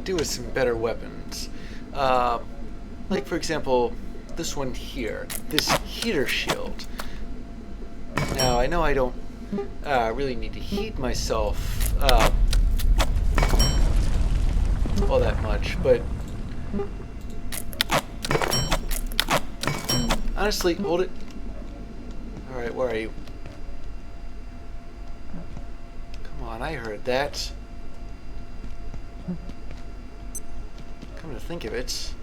do with some better weapons. Like, for example, this one here, this heater shield. Now, I know I don't really need to heat myself all that much, but honestly, hold it. Alright, where are you? Come on, I heard that. Come to think of it,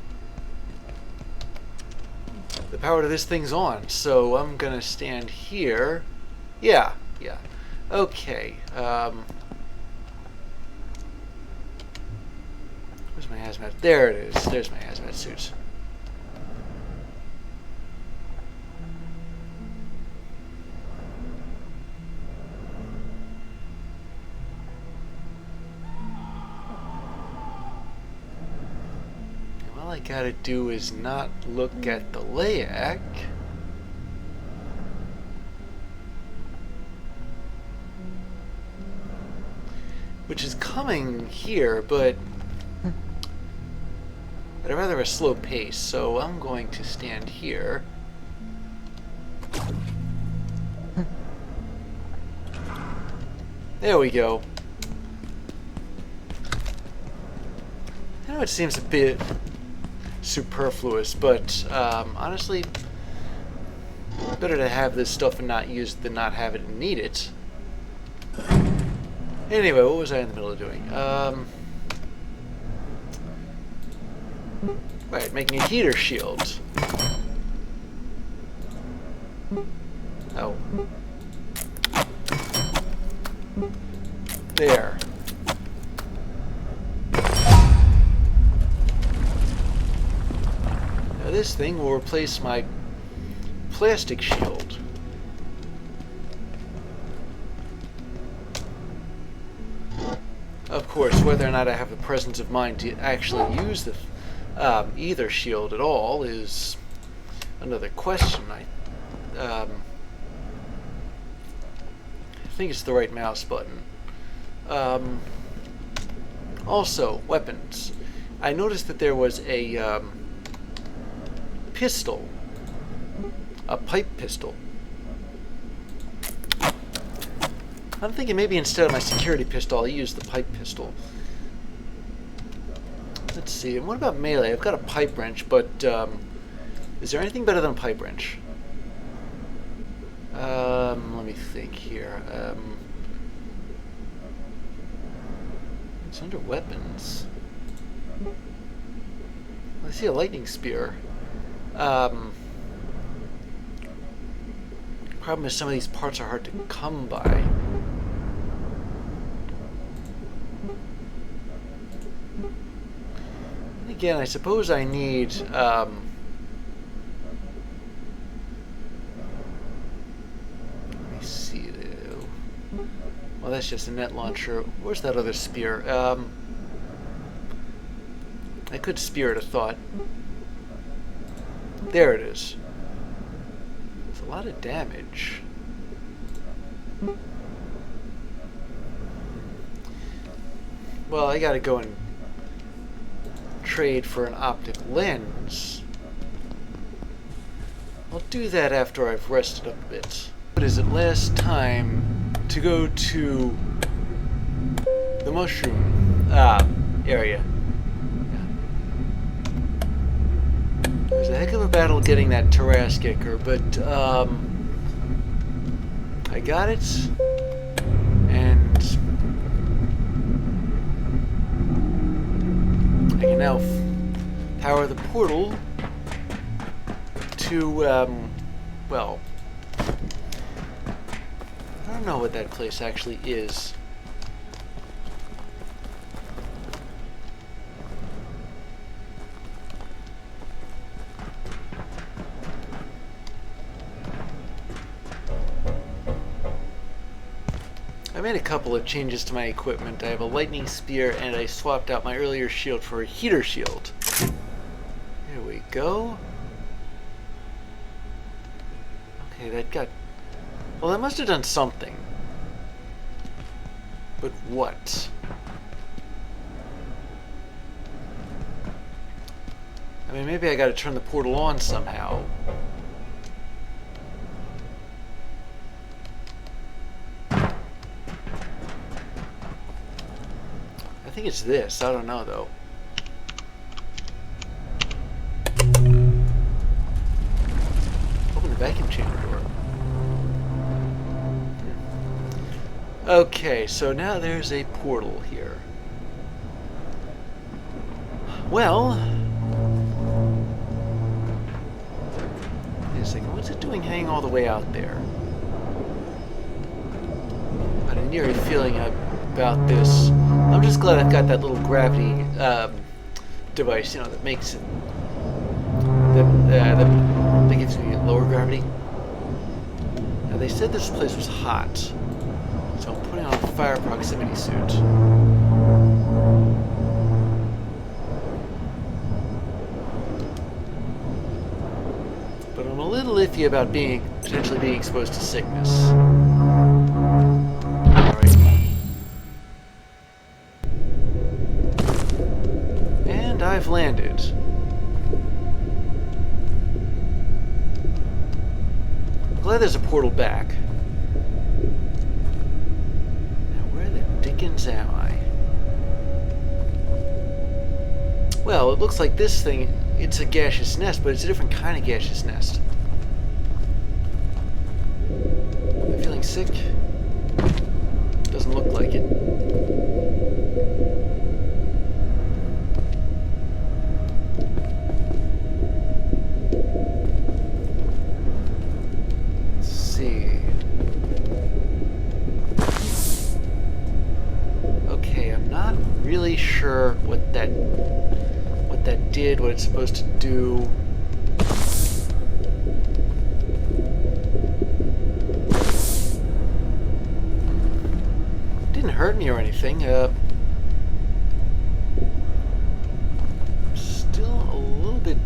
the power to this thing's on, so I'm gonna stand here. Yeah. Okay. Where's my hazmat? There it is. There's my hazmat suit. All I gotta do is not look at the layak. Which is coming here, but at a rather slow pace, so I'm going to stand here. There we go. I know it seems a bit superfluous, but honestly, better to have this stuff and not use it than not have it and need it. Anyway, what was I in the middle of doing? Right, making a heater shield. Oh. There. Now this thing will replace my plastic shield. Of course, whether or not I have the presence of mind to actually use the either shield at all is another question. I think it's the right mouse button. Also, weapons. I noticed that there was a pistol, a pipe pistol. I'm thinking maybe instead of my security pistol, I'll use the pipe pistol. Let's see, and what about melee? I've got a pipe wrench, but is there anything better than a pipe wrench? Let me think here. It's under weapons. I see a lightning spear. Problem is some of these parts are hard to come by. And again, I suppose I need let me see. Well, that's just a net launcher. Where's that other spear? I could spear it a thought. There it is. It's a lot of damage. Well, I gotta go and trade for an optic lens. I'll do that after I've rested up a bit. But is it last time to go to the mushroom area? It was a heck of a battle getting that Tarrascaker, but I got it, and I can now power the portal to, well, I don't know what that place actually is. I made a couple of changes to my equipment. I have a lightning spear, and I swapped out my earlier shield for a heater shield. There we go. Okay, that got... Well, that must have done something. But what? mean, maybe I gotta turn the portal on somehow. I think it's this. I don't know, though. Open the vacuum chamber door. Okay, so now there's a portal here. Well... wait a second. What's it doing hanging all the way out there? I had a near feeling about this. I'm just glad I've got that little gravity device, you know, that makes it... that gives me lower gravity. Now, they said this place was hot. So I'm putting on a fire proximity suit. But I'm a little iffy about potentially being exposed to sickness. Alright. And I've landed. I'm glad there's a portal back. Am I? Well, it looks like this thing, it's a gaseous nest, but it's a different kind of gaseous nest. Am I feeling sick? Doesn't look like it. Let's see. Not really sure what that did, what it's supposed to do. Didn't hurt me or anything. Still a little bit.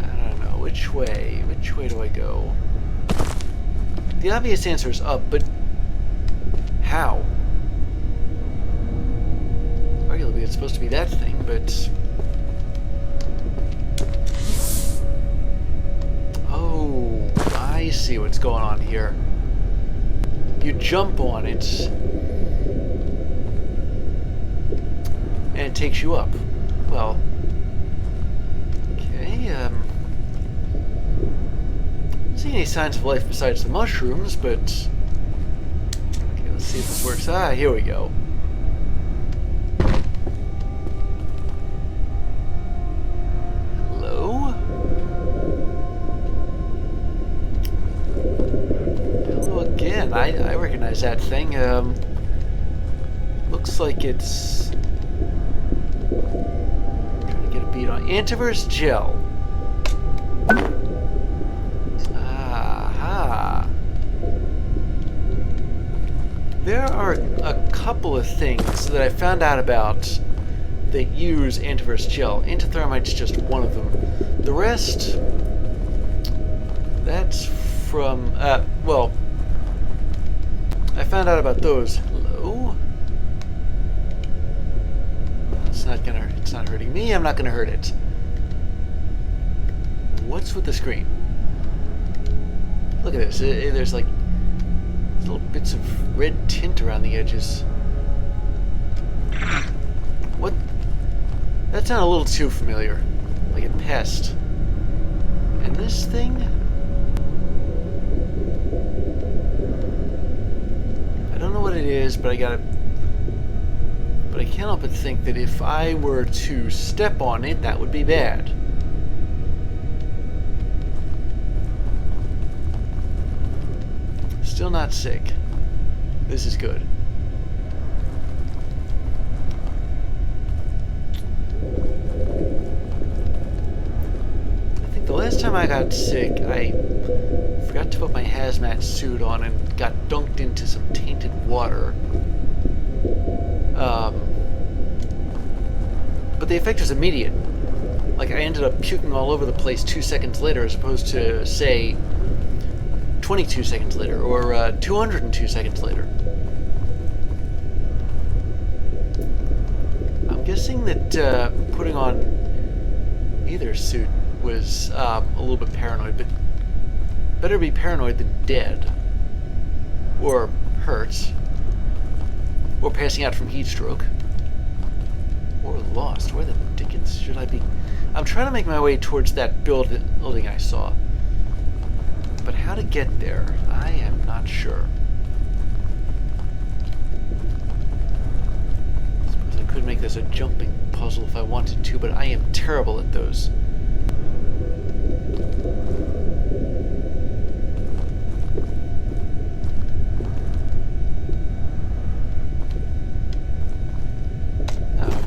I don't know which way. Which way do I go? The obvious answer is up, but how? Arguably, it's supposed to be that thing, but... oh, I see what's going on here. You jump on it, and it takes you up. Well, okay, don't see any signs of life besides the mushrooms, but... okay, let's see if this works. Ah, here we go. I recognize that thing. Looks like it's... trying to get a beat on antivirus gel. Aha. There are a couple of things that I found out about that use antivirus gel. Antithermite's just one of them. The rest, that's from, well, I found out about those. Hello? It's not hurting me, I'm not gonna hurt it. What's with the screen? Look at this, there's like little bits of red tint around the edges. What? That sounded a little too familiar. Like a pest. And this thing? I don't know what it is, but I can't help but think that if I were to step on it, that would be bad. Still not sick. This is good. I think the last time I got sick, I forgot to put my hazmat suit on and got dunked into some tainted water. But the effect was immediate. Like, I ended up puking all over the place 2 seconds later as opposed to, say, 22 seconds later, or 202 seconds later. I'm guessing that putting on either suit was a little bit paranoid, but better be paranoid than dead. Or hurt. Or passing out from heat stroke. Or lost. Where the dickens should I be? I'm trying to make my way towards that building I saw. But how to get there, I am not sure. I suppose I could make this a jumping puzzle if I wanted to, but I am terrible at those.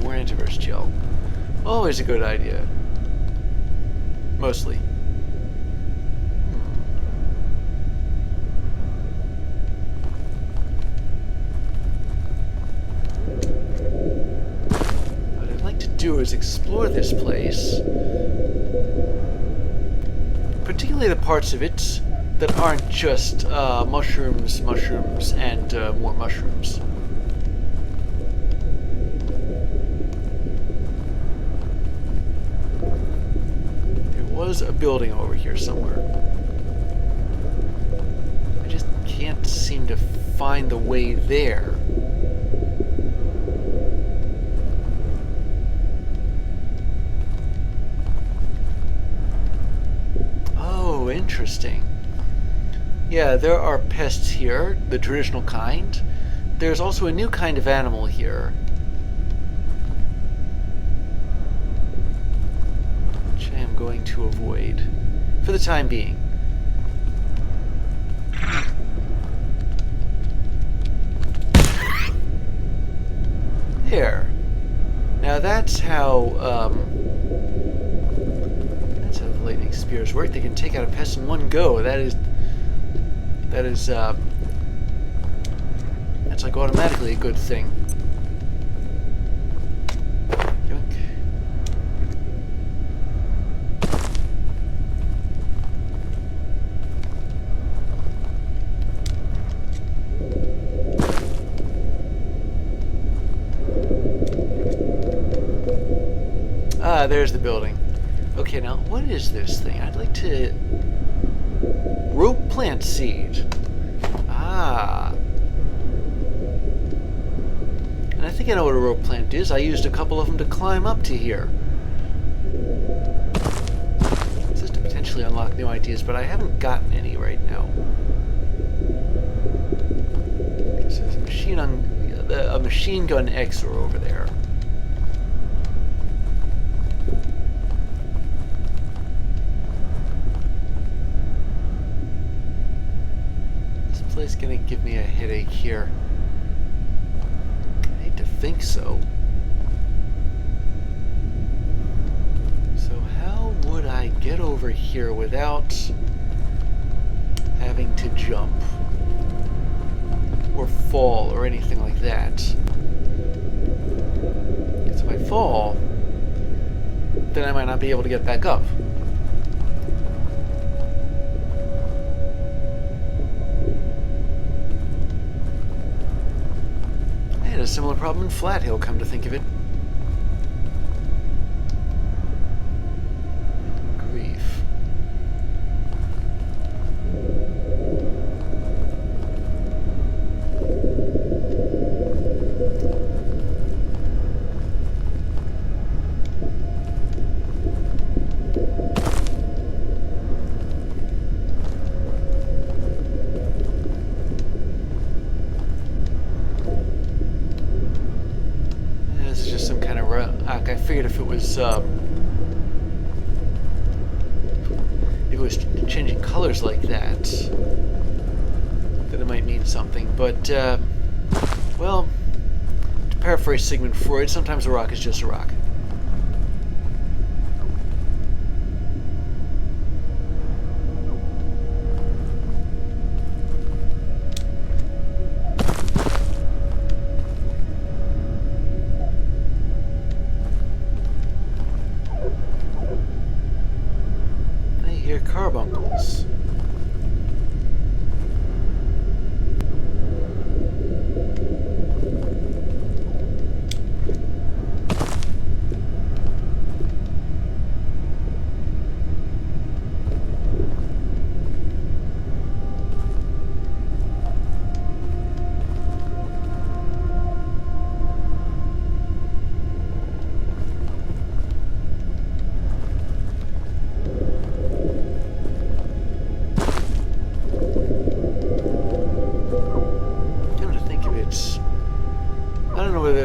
More antivirus gel. Always a good idea. Mostly. What I'd like to do is explore this place. Particularly the parts of it that aren't just mushrooms, and more mushrooms. Was a building over here somewhere. I just can't seem to find the way there. Oh, interesting. Yeah, there are pests here, the traditional kind. There's also a new kind of animal here. Going to avoid for the time being. There. Now that's how the lightning spears work. They can take out a pest in one go. That's like automatically a good thing. There's the building. Okay, now what is this thing? I'd like to... Rope plant seed. Ah. And I think I know what a rope plant is. I used a couple of them to climb up to here. This is to potentially unlock new ideas, but I haven't gotten any right now. This is a machine gun Xer over there. Is gonna give me a headache here. I hate to think so. So how would I get over here without having to jump or fall or anything like that? Because if I fall, then I might not be able to get back up. A similar problem in Flat Hill, come to think of it. Grief. I figured if it was changing colors like that, then it might mean something. But well, to paraphrase Sigmund Freud, sometimes a rock is just a rock. Carbuncles.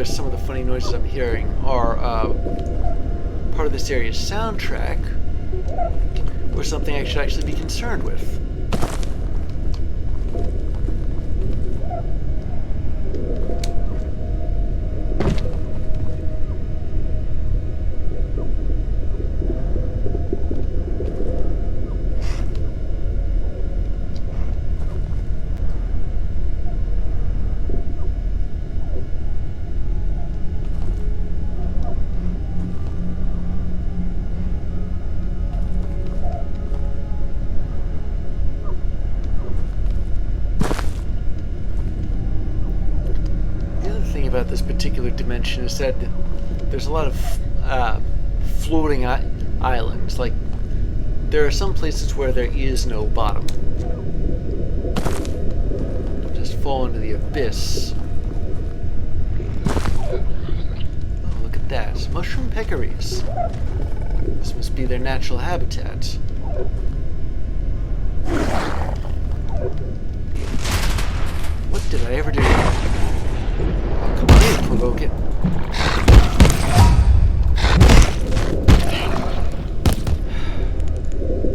some of the funny noises I'm hearing are part of this area's soundtrack, or something I should actually be concerned with. About this particular dimension is that there's a lot of floating islands. Like, there are some places where there is no bottom. Just fall into the abyss. Oh, look at that. Mushroom peccaries. This must be their natural habitat. What did I ever do? Provoke it.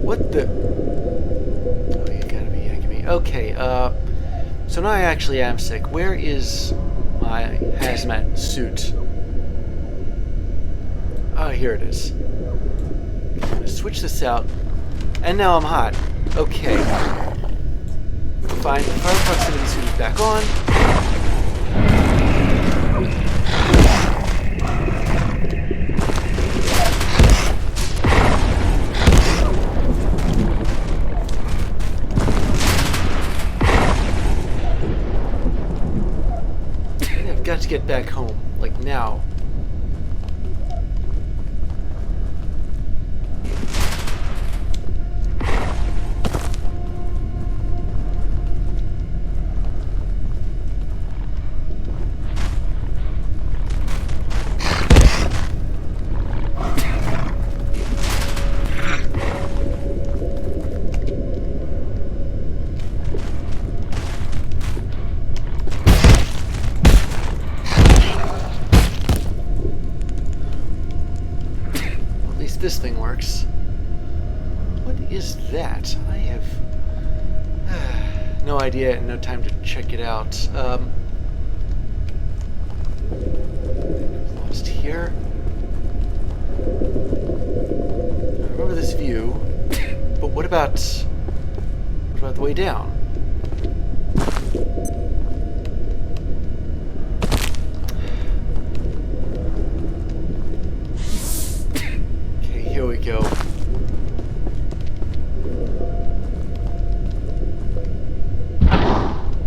What the? Oh, you gotta be yanking me. Okay, so now I actually am sick. Where is my hazmat suit? Oh, here it is. I'm gonna switch this out. And now I'm hot. Okay. Fine, the fire proximity suit is back on. Got to get back home, like now. This thing works. What is that? I have no idea and no time to check it out. Lost here. I remember this view, but what about the way down? Here we go.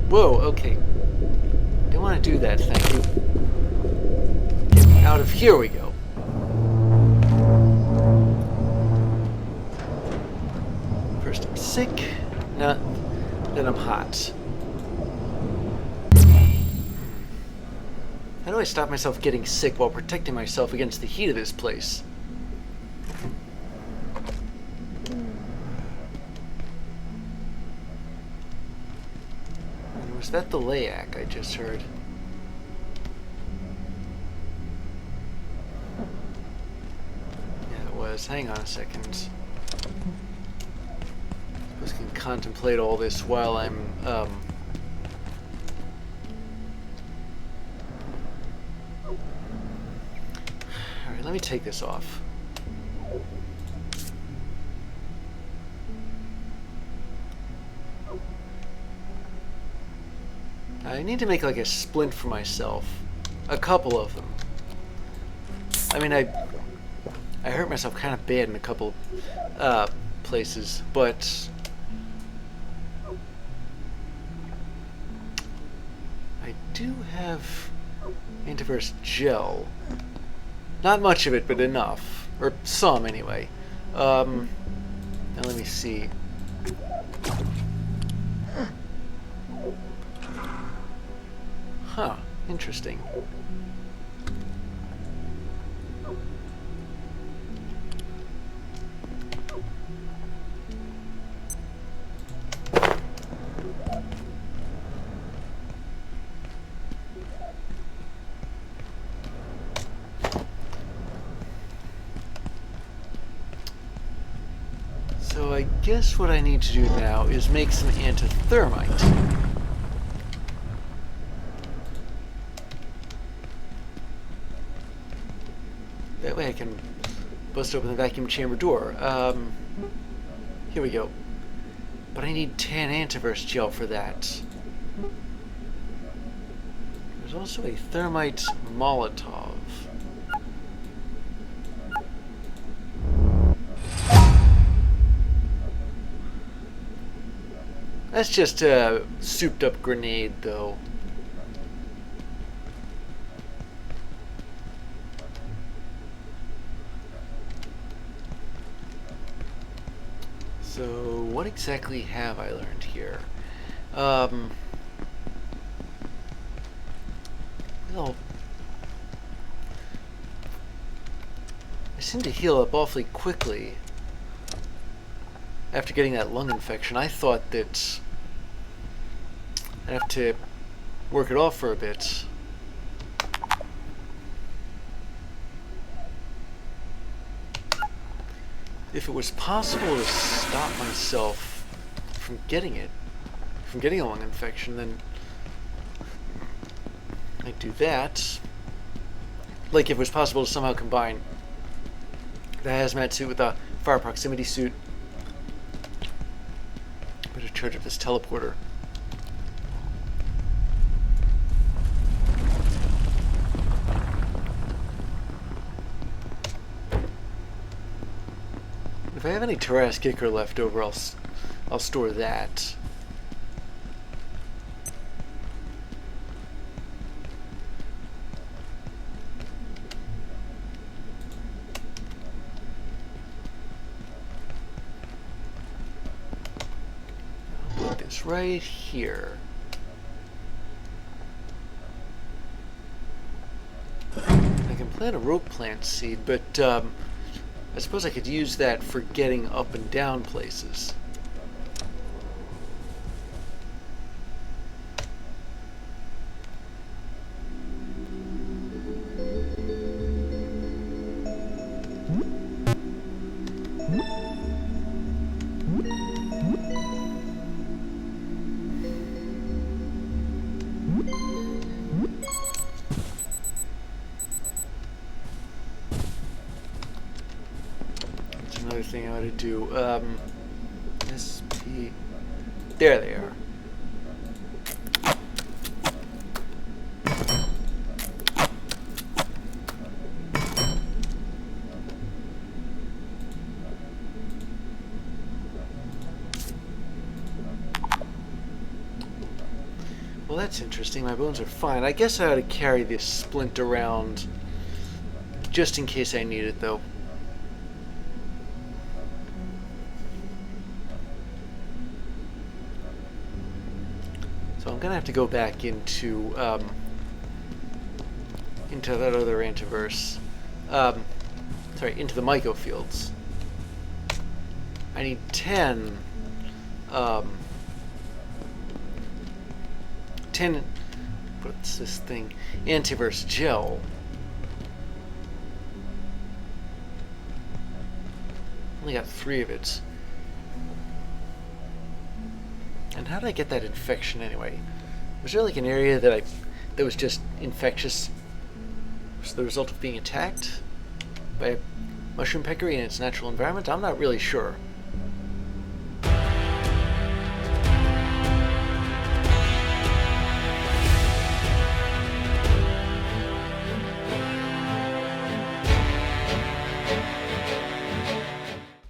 Whoa, okay. Didn't want to do that, thank you. Get out of here we go. First I'm sick, now then I'm hot. How do I stop myself getting sick while protecting myself against the heat of this place? Was that the Layak I just heard? Yeah, it was. Hang on a second. I suppose I can contemplate all this while I'm, Alright, let me take this off. I need to make like a splint for myself. A couple of them. I mean, I hurt myself kind of bad in a couple places, but I do have antivirus gel. Not much of it, but enough. Or some, anyway. Now let me see. Huh, interesting. So I guess what I need to do now is make some antithermite. That way I can bust open the vacuum chamber door. Here we go. But I need 10 antivirus gel for that. There's also a thermite Molotov. That's just a souped up grenade, though. So, what exactly have I learned here? Well, I seem to heal up awfully quickly after getting that lung infection. I thought that I'd have to work it off for a bit. If it was possible to stop myself from getting a lung infection, then I'd do that. Like if it was possible to somehow combine the hazmat suit with the fire proximity suit. Better charge up this teleporter. If I have any Terras Kicker left over, I'll store that. I'll put this right here. I can plant a rope plant seed, but I suppose I could use that for getting up and down places. Another thing I ought to do. SP. There they are. Well, that's interesting. My bones are fine. I guess I ought to carry this splint around just in case I need it, though. So I'm gonna have to go back into that other antiverse. Sorry, into the myco fields. I need 10. 10. What's this thing? Antiverse gel. Only got 3 of it. And how did I get that infection anyway? Was there like an area that was just infectious? Was the result of being attacked by a mushroom peccary in its natural environment? I'm not really sure.